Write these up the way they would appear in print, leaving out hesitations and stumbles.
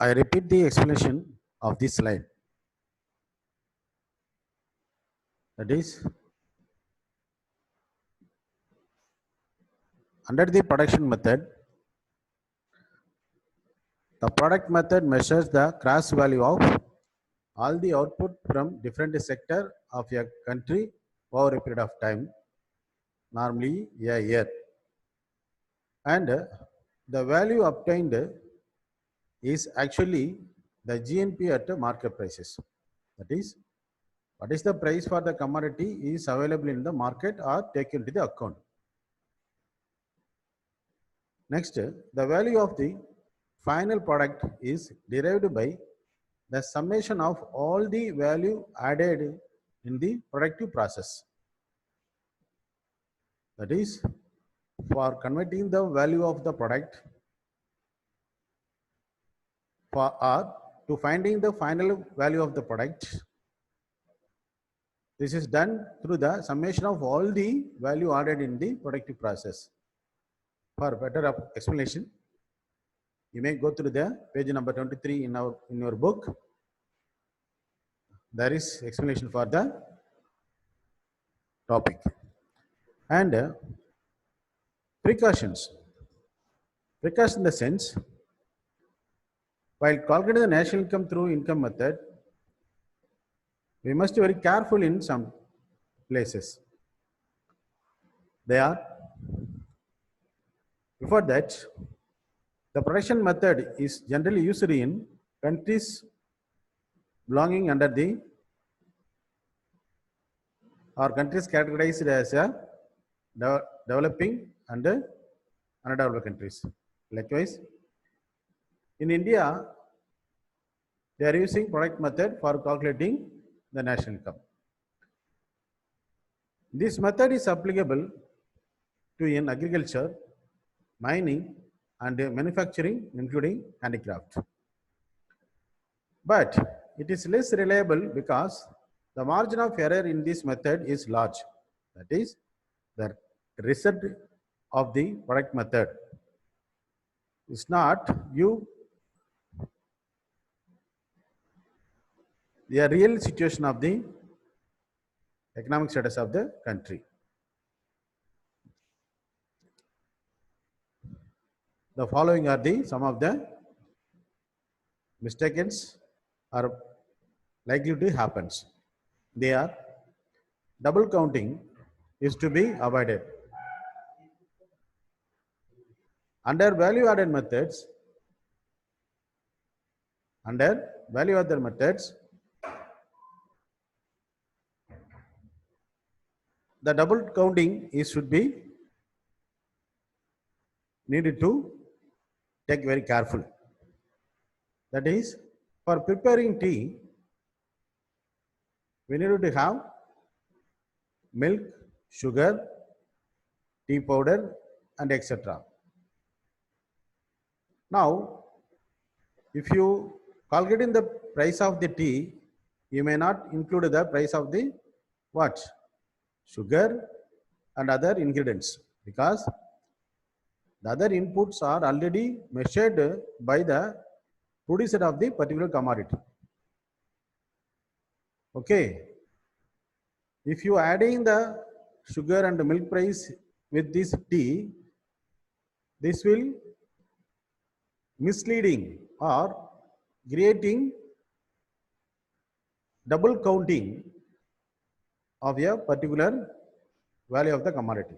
I repeat the explanation of this slide. That is, under the production method, the product method measures the gross value of all the output from different sector of a country over a period of time, normally a year. And the value obtained is actually the GNP at market prices. That is, what is the price for the commodity is available in the market or taken into the account. Next, the value of the final product is derived by the summation of all the value added in the productive process. That is, for converting the value of the product or to finding the final value of the product, this is done through the summation of all the value added in the productive process. For better explanation, you may go through the page number 23 in your book. There is explanation for the topic. And precautions. Precaution in the sense, while calculating the national income through income method, we must be very careful in some places. They are, before that, the production method is generally used in countries belonging under the or countries categorized as a developing and undeveloped countries. Likewise, in India, they are using product method for calculating the national income. This method is applicable to in agriculture, mining, and manufacturing, including handicraft. But it is less reliable because the margin of error in this method is large. That is, the result of the product method is not the real situation of the economic status of the country. The following are some of the mistakes are likely to happen. They are: double counting is to be avoided. Under value added methods, the double counting should be needed to take very careful. That is, for preparing tea, we need to have milk, sugar, tea powder, and etc. Now, if you calculate the price of the tea, you may not include the price of the what? Sugar and other ingredients, because the other inputs are already measured by the producer of the particular commodity. Okay. If you adding the sugar and the milk price with this tea, this will misleading or creating double counting of a particular value of the commodity.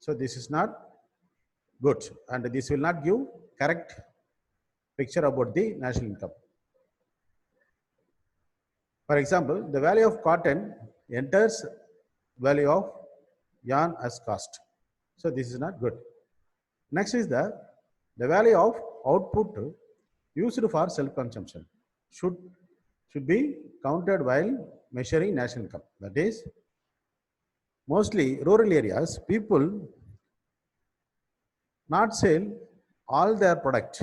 So this is not good, and this will not give correct picture about the national income. For example, the value of cotton enters value of yarn as cost. So this is not good. Next is the value of output used for self-consumption should be counted while measuring national income. That is, mostly rural areas, people not sell all their product.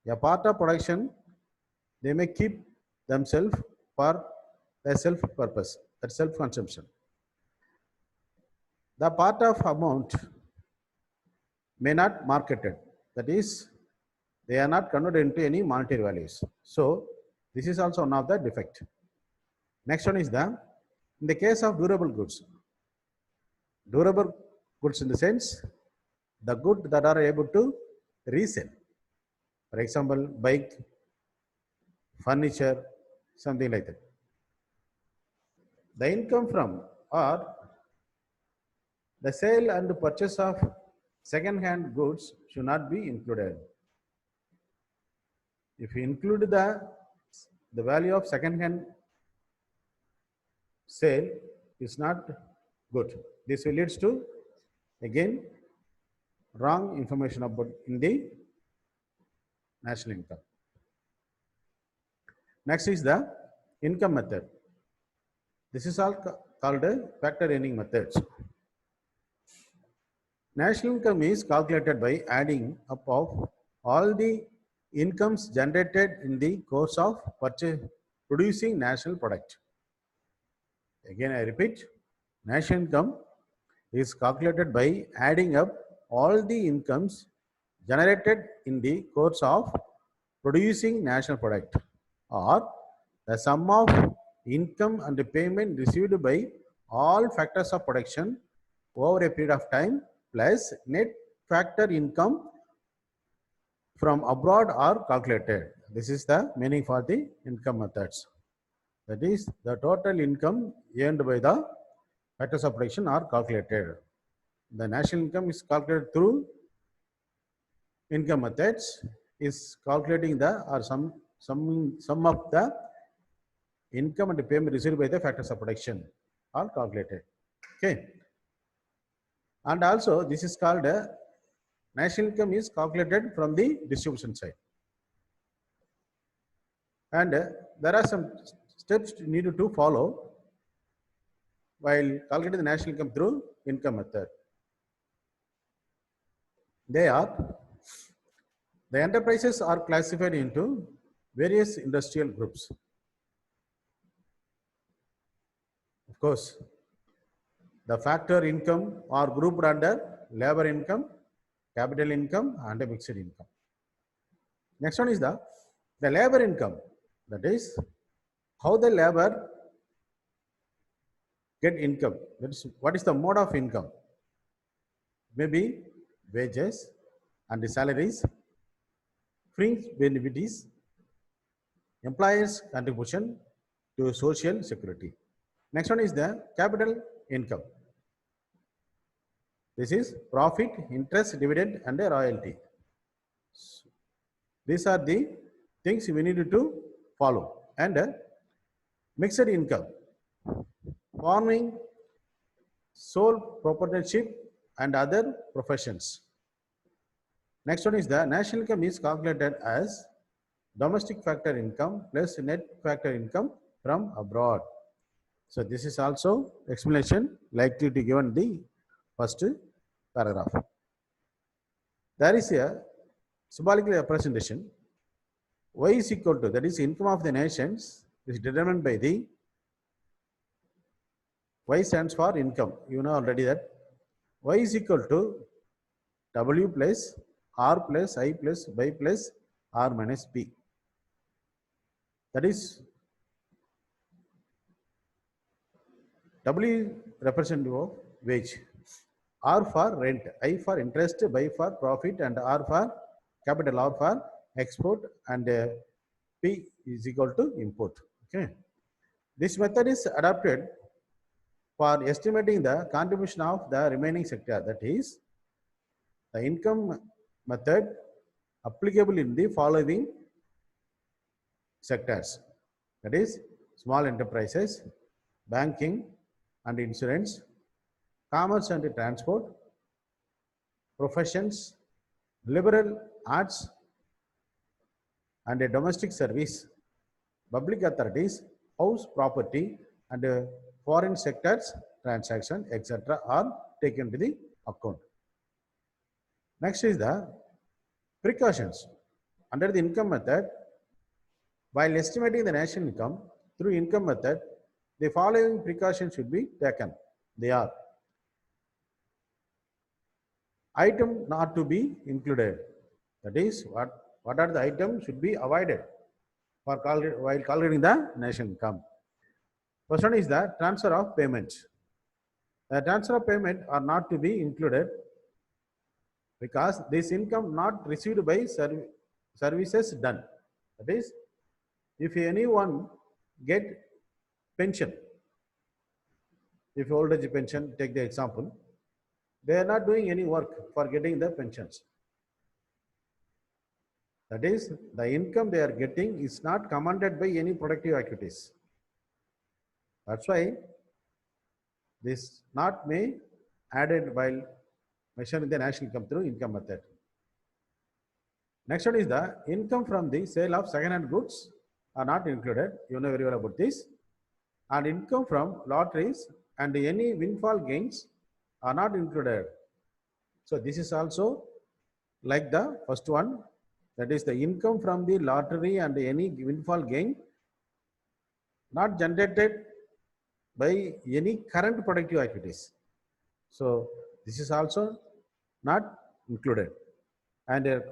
A part of production they may keep themselves for their self purpose, that self consumption. The part of amount may not marketed. That is, They are not converted into any monetary values. So this is also one of the defect. Next one is in the case of durable goods in the sense the good that are able to resell. For example, bike, furniture, something like that. The income from or the sale and purchase of second-hand goods should not be included. If you include the value of second-hand sale, is not good. This will lead to again wrong information about in the national income. Next is the income method. This is all called a factor earning methods. National income is calculated by adding up of all the incomes generated in the course of producing national product. Again, I repeat, national income is calculated by adding up all the incomes generated in the course of producing national product, or the sum of income and the payment received by all factors of production over a period of time plus net factor income from abroad are calculated. This is the meaning for the income methods. That is, the total income earned by the factors of production are calculated. The national income is calculated through income methods, is calculating the or sum of the income and the payment received by the factors of production are calculated. Okay. And also this is called national income is calculated from the distribution side. And there are some steps needed to follow while calculating the national income through income method. They are, the enterprises are classified into various industrial groups. Of course, the factor income are grouped under labor income, capital income, and a mixed income. Next one is the labor income. That is how the labor get income. That is, what is the mode of income? Maybe wages and the salaries, fringe benefits, employers' contribution to social security. Next one is the capital income. This is profit, interest, dividend, and a royalty. These are the things we need to follow. And mixed income, farming, sole proprietorship, and other professions. Next one is the national income is calculated as domestic factor income plus net factor income from abroad. So this is also explanation likely to given the first paragraph. There is a symbolic representation. Y is equal to, that is income of the nations is determined by the, Y stands for income. You know already that Y is equal to W plus R plus I plus Y plus R minus P. That is W representative of wage, R for rent, I for interest, Y for profit, and R for capital, R for export, and P is equal to import. Okay. This method is adapted for estimating the contribution of the remaining sector. That is, the income method applicable in the following sectors. That is, small enterprises, banking and insurance, commerce and transport, professions, liberal arts and a domestic service, public authorities, house property, and foreign sectors transaction, etc. are taken to the account. Next is the precautions. Under the income method, while estimating the national income through income method, the following precautions should be taken. They are: item not to be included. That is what What are the items should be avoided for while calculating the national income? First one is the transfer of payments. The transfer of payment are not to be included because this income not received by services done. That is, if anyone get pension, if old age pension, take the example, they are not doing any work for getting the pensions. That is, the income they are getting is not commanded by any productive activities. That's why this not may added while measuring the national income through income method. Next one is the income from the sale of second-hand goods are not included. You know very well about this. And income from lotteries and any windfall gains are not included. So this is also like the first one, that is the income from the lottery and any windfall gain not generated by any current productive activities. So this is also not included. And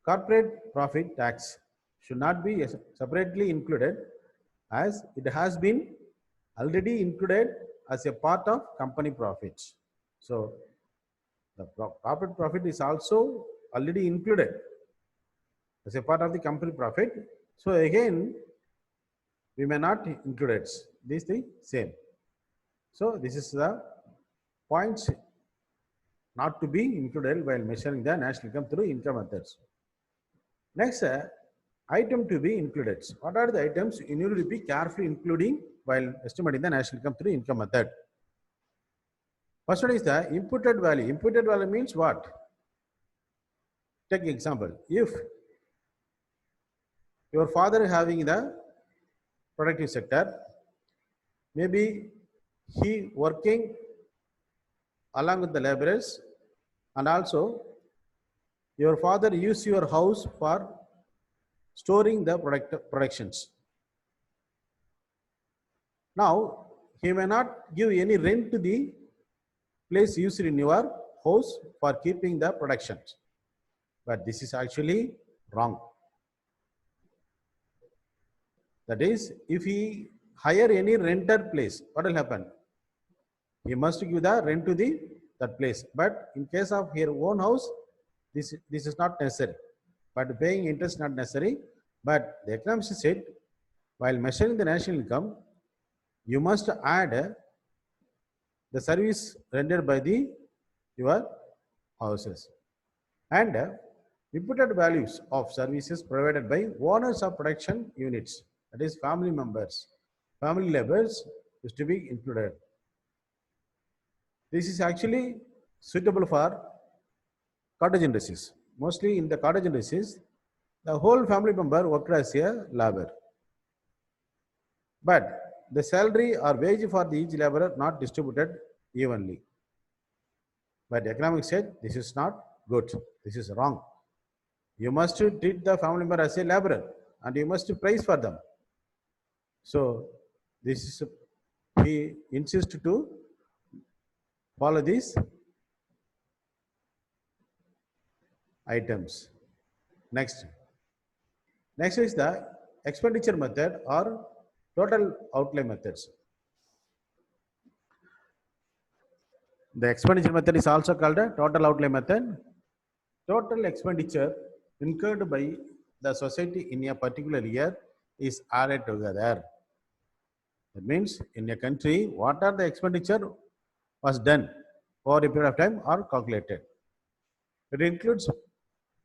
corporate profit tax should not be separately included as it has been already included as a part of company profits. So the corporate profit is also already included as a part of the company profit. So again, we may not include it. This is the same. So this is the points not to be included while measuring the national income through income methods. Next, item to be included. What are the items you need to be carefully including while estimating the national income through income method? First one is the imputed value. Imputed value means what? Take example. If your father having the productive sector, maybe he working along with the laborers, and also your father use your house for storing the productions. Now he may not give any rent to the place used in your house for keeping the productions, but this is actually wrong. That is, if he hire any renter place, what will happen? He must give the rent to that place. But in case of your own house, this is not necessary. But paying interest not necessary. But the economist said, while measuring the national income, you must add the service rendered by your houses and imputed values of services provided by owners of production units, that is family members, family laborers is to be included. This is actually suitable for cottage industries. Mostly in the cottage industries, the whole family member worked as a laborer. But the salary or wage for each laborer not distributed evenly. But economics said this is not good. This is wrong. You must treat the family member as a laborer and you must price for them. So this is he insists to follow these items. Next is the expenditure method or total outlay methods. The expenditure method is also called a total outlay method. Total expenditure incurred by the society in a particular year is added together. That means in a country, what are the expenditure was done for a period of time are calculated. It includes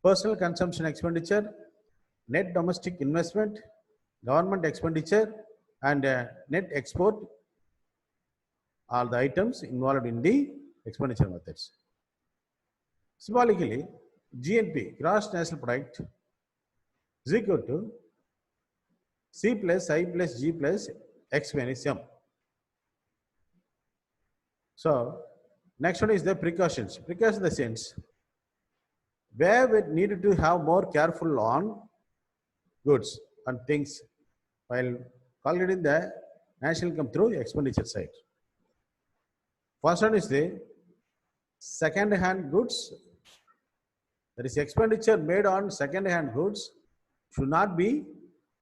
personal consumption expenditure, net domestic investment, government expenditure, and net export are the items involved in the expenditure methods. Symbolically, GNP, gross national product, is equal to C plus I plus G plus X minus M. So, next one is the precautions. Precautions in the sense where we needed to have more careful on goods and things while calculating the national income through expenditure side. First one is the second-hand goods. That is expenditure made on second-hand goods should not be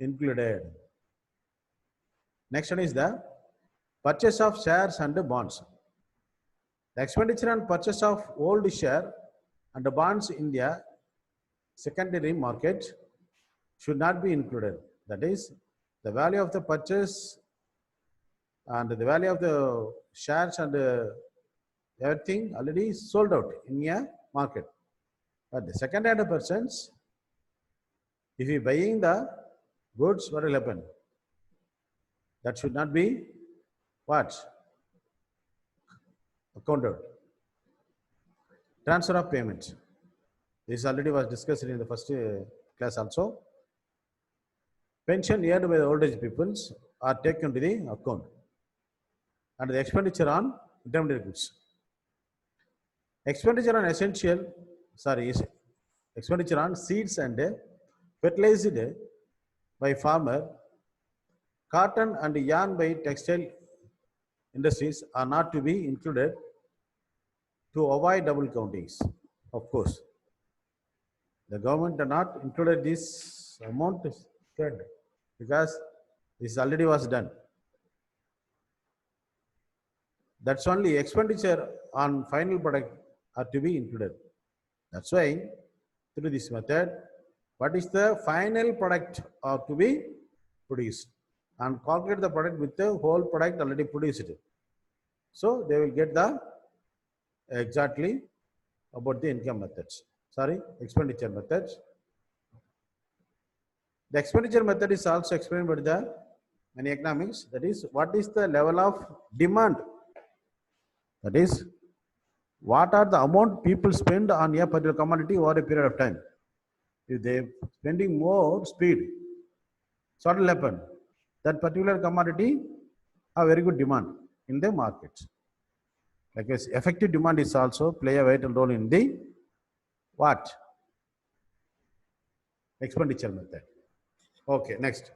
included. Next one is the purchase of shares and bonds. The expenditure on purchase of old share and bonds in the secondary market should not be included. That is, the value of the purchase and the value of the shares and everything already sold out in a market. But the second-hand persons, if he buying the goods, what will happen? That should not be what? Accounted. Transfer of payment. This already was discussed in the first class also. Pension earned by the old age peoples are taken to the account. And the expenditure on intermediate goods. Expenditure on expenditure on seeds and fertilized by farmer, cotton and yarn by textile industries are not to be included to avoid double countings. Of course, the government have not included this amount because this already was done. That's only expenditure on final product are to be included. That's why through this method, what is the final product are to be produced and calculate the product with the whole product already produced. So they will get the exactly about the income methods. Expenditure methods. The expenditure method is also explained by the many economics. That is, what is the level of demand? That is, what are the amount people spend on a particular commodity over a period of time? If they are spending more speed, so what will happen? That particular commodity have very good demand in the market. Likewise, effective demand is also play a vital role in the what? Expenditure method. Okay, next.